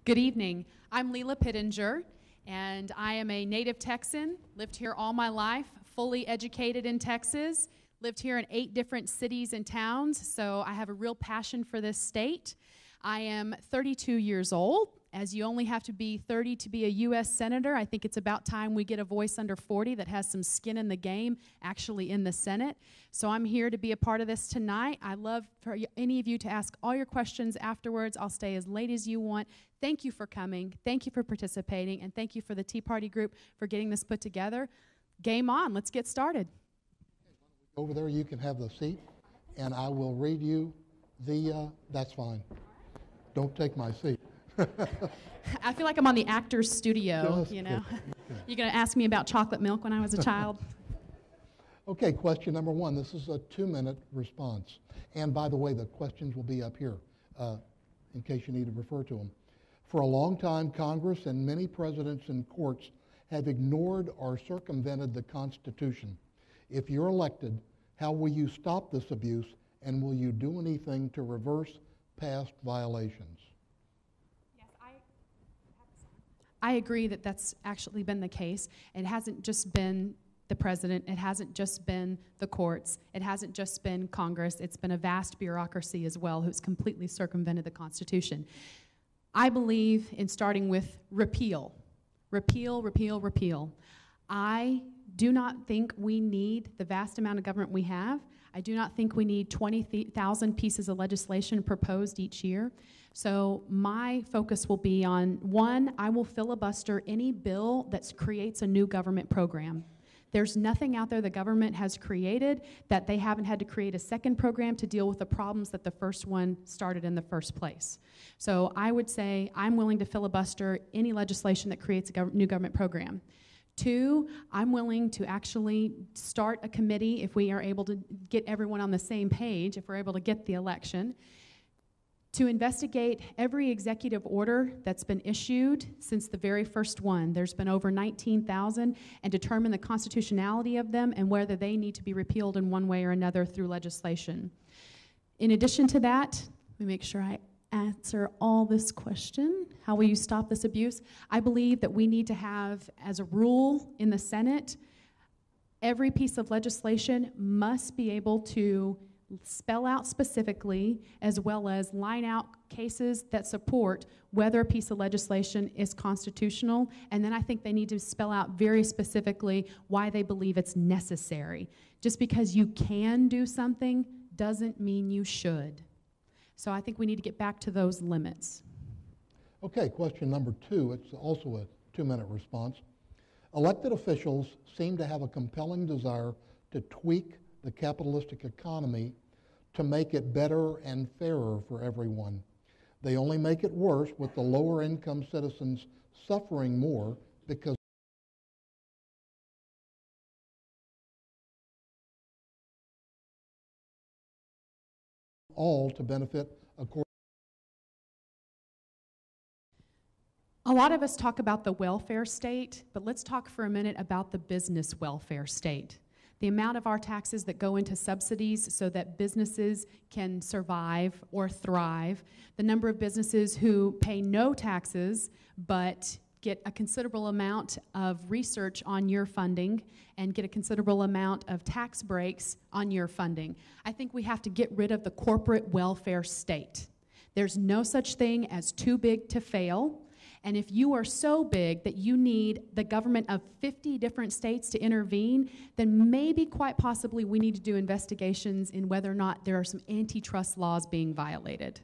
Good evening. I'm Lela Petinger, and I am a native Texan, lived here all my life, fully educated in Texas, lived here in 8 different cities and towns, so I have a real passion for this state. I am 32 years old. As you only have to be 30 to be a U.S. Senator, I think it's about time we get a voice under 40 that has some skin in the game, actually in the Senate. So I'm here to be a part of this tonight. I love for any of you to ask all your questions afterwards. I'll stay as late as you want. Thank you for coming. Thank you for participating. And thank you for the Tea Party group for getting this put together. Game on. Let's get started. Over there, you can have the seat, and I will read you the, that's fine. Don't take my seat. I feel like I'm on the actor's studio, Just you know. okay. You're going to ask me about chocolate milk when I was a child? Okay, question number 1. This is a 2-minute response. And by the way, the questions will be up here in case you need to refer to them. For a long time, Congress and many presidents and courts have ignored or circumvented the Constitution. If you're elected, how will you stop this abuse, and will you do anything to reverse past violations? I agree that that's actually been the case. It hasn't just been the president. It hasn't just been the courts. It hasn't just been Congress. It's been a vast bureaucracy as well who's completely circumvented the Constitution. I believe in starting with repeal. Repeal, repeal, repeal. I do not think we need the vast amount of government we have. I do not think we need 20,000 pieces of legislation proposed each year. So my focus will be on, 1, I will filibuster any bill that creates a new government program. There's nothing out there the government has created that they haven't had to create a second program to deal with the problems that the first one started in the first place. So I would say I'm willing to filibuster any legislation that creates a new government program. 2, I'm willing to actually start a committee if we are able to get everyone on the same page, if we're able to get the election, to investigate every executive order that's been issued since the very first one. There's been over 19,000, and determine the constitutionality of them and whether they need to be repealed in one way or another through legislation. In addition to that, let me make sure I answer all this question. How will you stop this abuse? I believe that we need to have, as a rule in the Senate, every piece of legislation must be able to spell out specifically, as well as line out cases that support whether a piece of legislation is constitutional, and then I think they need to spell out very specifically why they believe it's necessary. Just because you can do something doesn't mean you should. So I think we need to get back to those limits. Okay, question number 2. It's also a 2-minute response. Elected officials seem to have a compelling desire to tweak the capitalistic economy to make it better and fairer for everyone. They only make it worse with the lower income citizens suffering more because all to benefit according. A lot of us talk about the welfare state, but let's talk for a minute about the business welfare state. The amount of our taxes that go into subsidies so that businesses can survive or thrive, the number of businesses who pay no taxes but get a considerable amount of research on your funding and get a considerable amount of tax breaks on your funding. I think we have to get rid of the corporate welfare state. There's no such thing as too big to fail. And if you are so big that you need the government of 50 different states to intervene, then maybe quite possibly we need to do investigations in whether or not there are some antitrust laws being violated.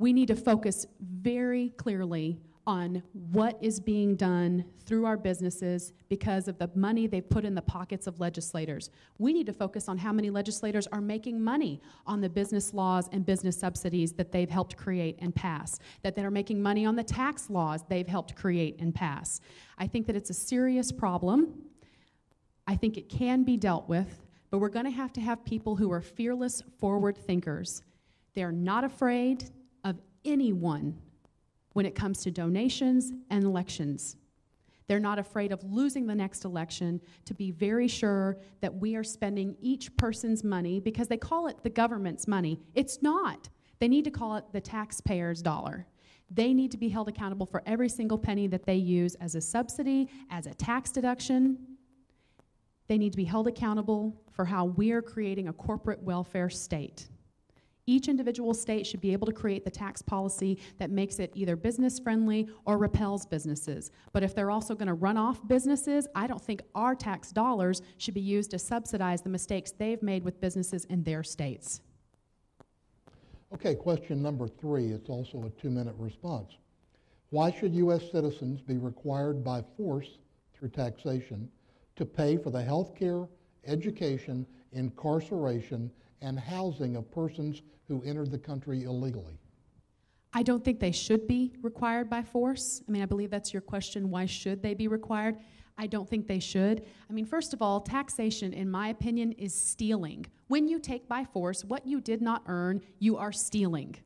We need to focus very clearly on what is being done through our businesses because of the money they've put in the pockets of legislators. We need to focus on how many legislators are making money on the business laws and business subsidies that they've helped create and pass, that they are making money on the tax laws they've helped create and pass. I think that it's a serious problem. I think it can be dealt with, but we're going to have people who are fearless, forward thinkers. They're not afraid of anyone when it comes to donations and elections. They're not afraid of losing the next election to be very sure that we are spending each person's money, because they call it the government's money. It's not. They need to call it the taxpayer's dollar. They need to be held accountable for every single penny that they use as a subsidy, as a tax deduction. They need to be held accountable for how we are creating a corporate welfare state. Each individual state should be able to create the tax policy that makes it either business-friendly or repels businesses. But if they're also going to run off businesses, I don't think our tax dollars should be used to subsidize the mistakes they've made with businesses in their states. Okay, question number 3. It's also a 2-minute response. Why should U.S. citizens be required by force through taxation to pay for the health care, education, incarceration, and housing of persons who entered the country illegally? I don't think they should be required by force. I mean, I believe that's your question. Why should they be required? I don't think they should. I mean, first of all, taxation, in my opinion, is stealing. When you take by force what you did not earn, you are stealing.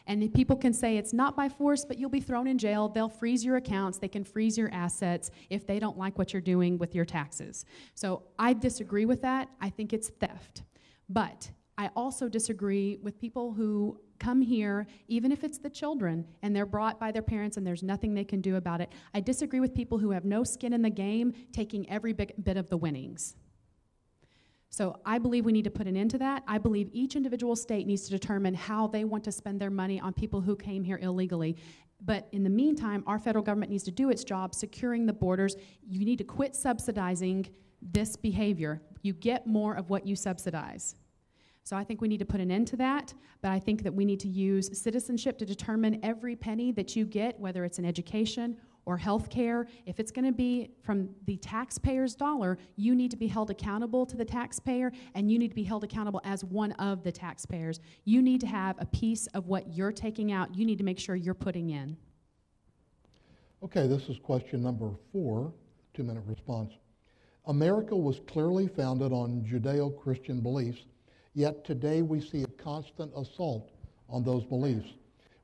And people can say it's not by force, but you'll be thrown in jail. They'll freeze your accounts. They can freeze your assets if they don't like what you're doing with your taxes. So I disagree with that. I think it's theft. But I also disagree with people who come here, even if it's the children, and they're brought by their parents and there's nothing they can do about it. I disagree with people who have no skin in the game taking every bit of the winnings. So I believe we need to put an end to that. I believe each individual state needs to determine how they want to spend their money on people who came here illegally. But in the meantime, our federal government needs to do its job securing the borders. You need to quit subsidizing this behavior. You get more of what you subsidize. So I think we need to put an end to that, but I think that we need to use citizenship to determine every penny that you get, whether it's in education or health care. If it's going to be from the taxpayer's dollar, you need to be held accountable to the taxpayer, and you need to be held accountable as one of the taxpayers. You need to have a piece of what you're taking out. You need to make sure you're putting in. Okay, this is question number 4, 2-minute response. America was clearly founded on Judeo-Christian beliefs, yet today we see a constant assault on those beliefs.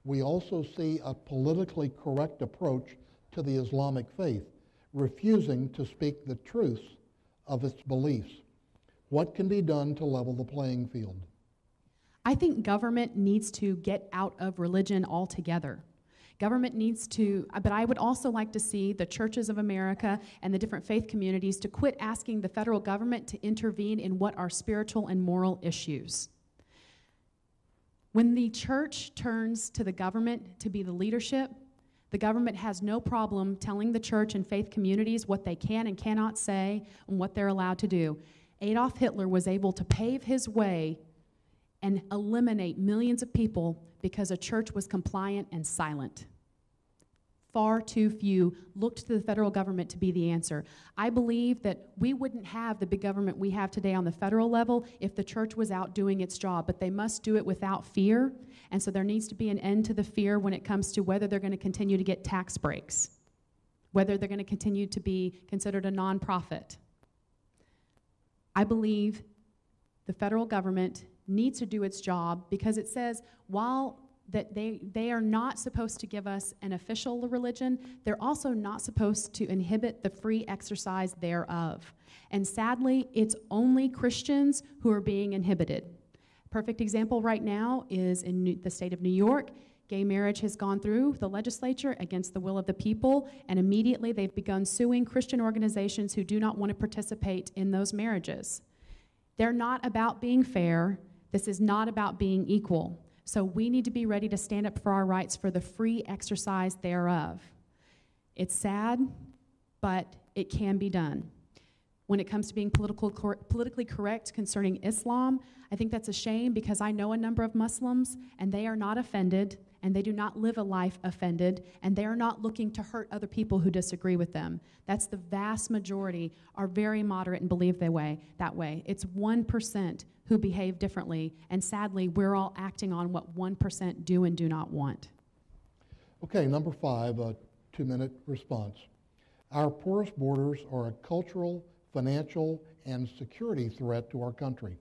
We also see a politically correct approach to the Islamic faith, refusing to speak the truth of its beliefs. What can be done to level the playing field? I think government needs to get out of religion altogether. Government needs to, but I would also like to see the churches of America and the different faith communities to quit asking the federal government to intervene in what are spiritual and moral issues. When the church turns to the government to be the leadership, the government has no problem telling the church and faith communities what they can and cannot say and what they're allowed to do. Adolf Hitler was able to pave his way and eliminate millions of people because a church was compliant and silent. Far too few looked to the federal government to be the answer. I believe that we wouldn't have the big government we have today on the federal level if the church was out doing its job, but they must do it without fear, and so there needs to be an end to the fear when it comes to whether they're going to continue to get tax breaks, whether they're going to continue to be considered a nonprofit. I believe the federal government needs to do its job because it says while that they are not supposed to give us an official religion, they're also not supposed to inhibit the free exercise thereof. And sadly, it's only Christians who are being inhibited. Perfect example right now is in the state of New York. Gay marriage has gone through the legislature against the will of the people, and immediately they've begun suing Christian organizations who do not want to participate in those marriages. They're not about being fair. This is not about being equal. So we need to be ready to stand up for our rights for the free exercise thereof. It's sad, but it can be done. When it comes to being politically correct concerning Islam, I think that's a shame because I know a number of Muslims and they are not offended and they do not live a life offended and they are not looking to hurt other people who disagree with them. That's the vast majority are very moderate and believe that way. It's 1% who behave differently, and sadly, we're all acting on what 1% do and do not want. Okay, number 5, a 2-minute response. Our porous borders are a cultural, financial, and security threat to our country.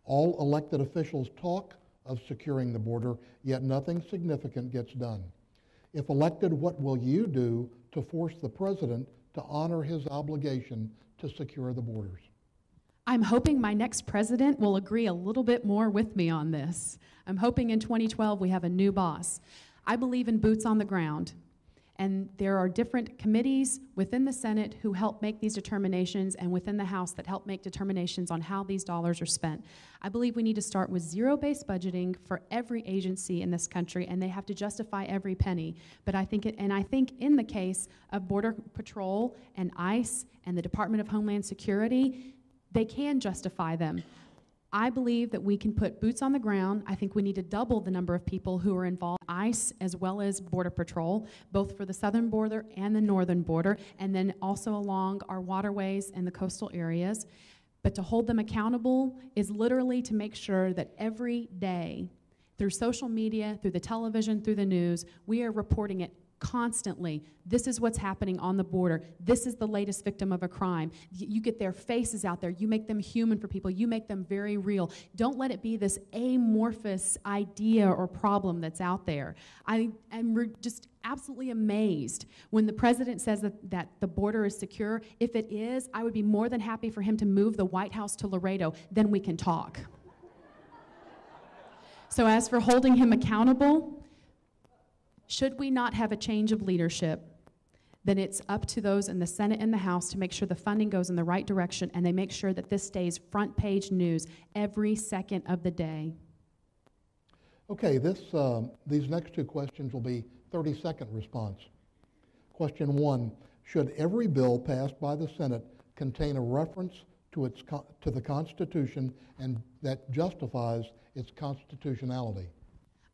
All elected officials talk of securing the border, yet nothing significant gets done. If elected, what will you do to force the president to honor his obligation to secure the borders? I'm hoping my next president will agree a little bit more with me on this. I'm hoping in 2012 we have a new boss. I believe in boots on the ground. And there are different committees within the Senate who help make these determinations and within the House that help make determinations on how these dollars are spent. I believe we need to start with zero-based budgeting for every agency in this country, and they have to justify every penny. But I think in the case of Border Patrol and ICE and the Department of Homeland Security, they can justify them. I believe that we can put boots on the ground. I think we need to double the number of people who are involved in ICE as well as Border Patrol, both for the southern border and the northern border, and then also along our waterways and the coastal areas. But to hold them accountable is literally to make sure that every day, through social media, through the television, through the news, we are reporting it constantly. This is what's happening on the border. This is the latest victim of a crime. You get their faces out there. You make them human for people. You make them very real. Don't let it be this amorphous idea or problem that's out there. I am just absolutely amazed when the president says that the border is secure. If it is, I would be more than happy for him to move the White House to Laredo. Then we can talk. So as for holding him accountable, should we not have a change of leadership, then it's up to those in the Senate and the House to make sure the funding goes in the right direction and they make sure that this stays front page news every second of the day. Okay, these next two questions will be 30-second response. Question 1, should every bill passed by the Senate contain a reference to the Constitution and that justifies its constitutionality?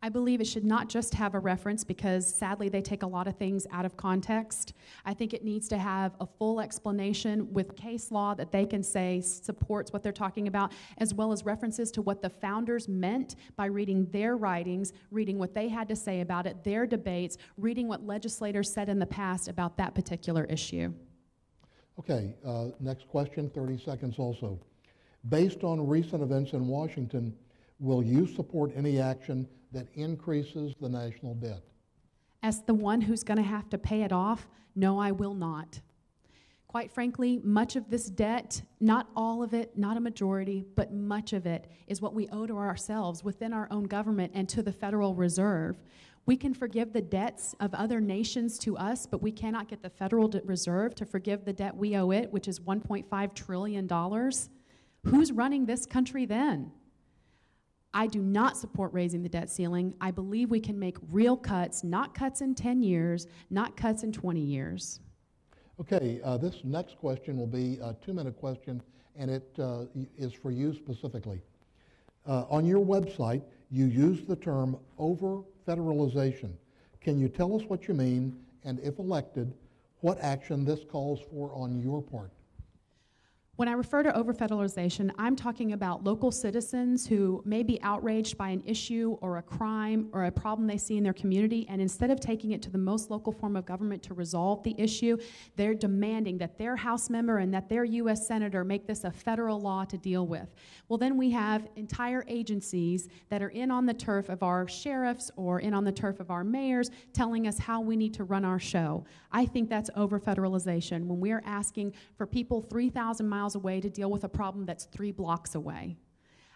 I believe it should not just have a reference because sadly they take a lot of things out of context. I think it needs to have a full explanation with case law that they can say supports what they're talking about, as well as references to what the founders meant by reading their writings, reading what they had to say about it, their debates, reading what legislators said in the past about that particular issue. Okay, next question, 30 seconds also. Based on recent events in Washington, will you support any action that increases the national debt? As the one who's going to have to pay it off, no, I will not. Quite frankly, much of this debt, not all of it, not a majority, but much of it is what we owe to ourselves within our own government and to the Federal Reserve. We can forgive the debts of other nations to us, but we cannot get the Federal Reserve to forgive the debt we owe it, which is $1.5 trillion. Who's running this country then? I do not support raising the debt ceiling. I believe we can make real cuts, not cuts in 10 years, not cuts in 20 years. Okay, this next question will be a 2-minute question, and it is for you specifically. On your website, you use the term over-federalization. Can you tell us what you mean, and if elected, what action this calls for on your part? When I refer to over-federalization, I'm talking about local citizens who may be outraged by an issue or a crime or a problem they see in their community, and instead of taking it to the most local form of government to resolve the issue, they're demanding that their House member and that their U.S. Senator make this a federal law to deal with. Well, then we have entire agencies that are in on the turf of our sheriffs or in on the turf of our mayors telling us how we need to run our show. I think that's over-federalization when we are asking for people 3,000 miles away to deal with a problem that's 3 blocks away.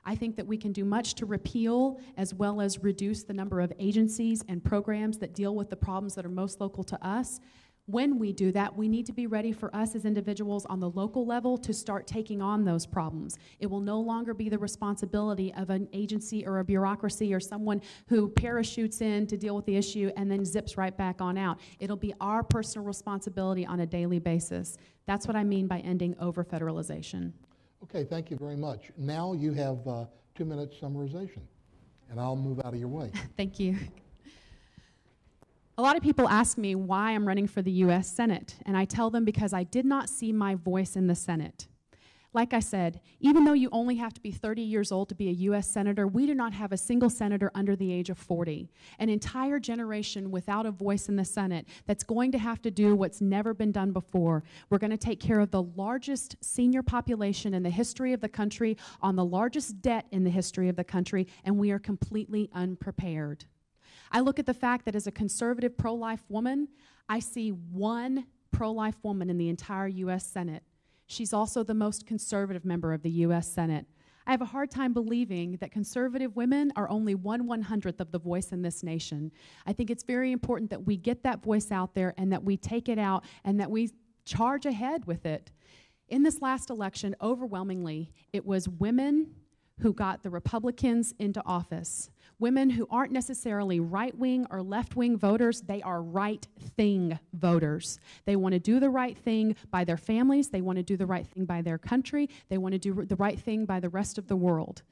I think that we can do much to repeal as well as reduce the number of agencies and programs that deal with the problems that are most local to us. When we do that, we need to be ready for us as individuals on the local level to start taking on those problems. It will no longer be the responsibility of an agency or a bureaucracy or someone who parachutes in to deal with the issue and then zips right back on out. It'll be our personal responsibility on a daily basis. That's what I mean by ending over-federalization. Okay, thank you very much. Now you have 2-minute summarization, and I'll move out of your way. Thank you. A lot of people ask me why I'm running for the U.S. Senate, and I tell them because I did not see my voice in the Senate. Like I said, even though you only have to be 30 years old to be a U.S. Senator, we do not have a single senator under the age of 40. An entire generation without a voice in the Senate that's going to have to do what's never been done before. We're going to take care of the largest senior population in the history of the country, on the largest debt in the history of the country, and we are completely unprepared. I look at the fact that as a conservative pro-life woman, I see one pro-life woman in the entire U.S. Senate. She's also the most conservative member of the U.S. Senate. I have a hard time believing that conservative women are only 1/100th of the voice in this nation. I think it's very important that we get that voice out there and that we take it out and that we charge ahead with it. In this last election, overwhelmingly, it was women who got the Republicans into office. Women who aren't necessarily right-wing or left-wing voters, they are right-thing voters. They want to do the right thing by their families, they want to do the right thing by their country, they want to do the right thing by the rest of the world.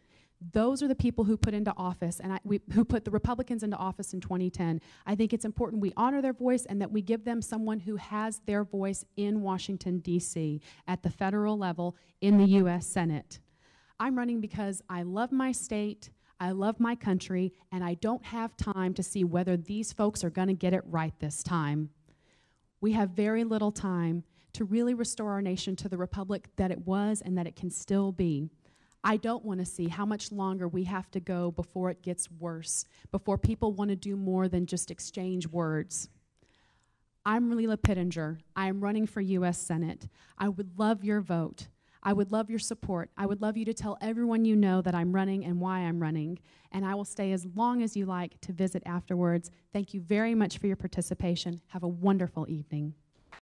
Those are the people who put into office, and who put the Republicans into office in 2010. I think it's important we honor their voice and that we give them someone who has their voice in Washington, D.C., at the federal level, in the U.S. Senate. I'm running because I love my state, I love my country, and I don't have time to see whether these folks are going to get it right this time. We have very little time to really restore our nation to the republic that it was and that it can still be. I don't want to see how much longer we have to go before it gets worse, before people want to do more than just exchange words. I'm Lela Petinger. I am running for U.S. Senate. I would love your vote. I would love your support. I would love you to tell everyone you know that I'm running and why I'm running. And I will stay as long as you like to visit afterwards. Thank you very much for your participation. Have a wonderful evening.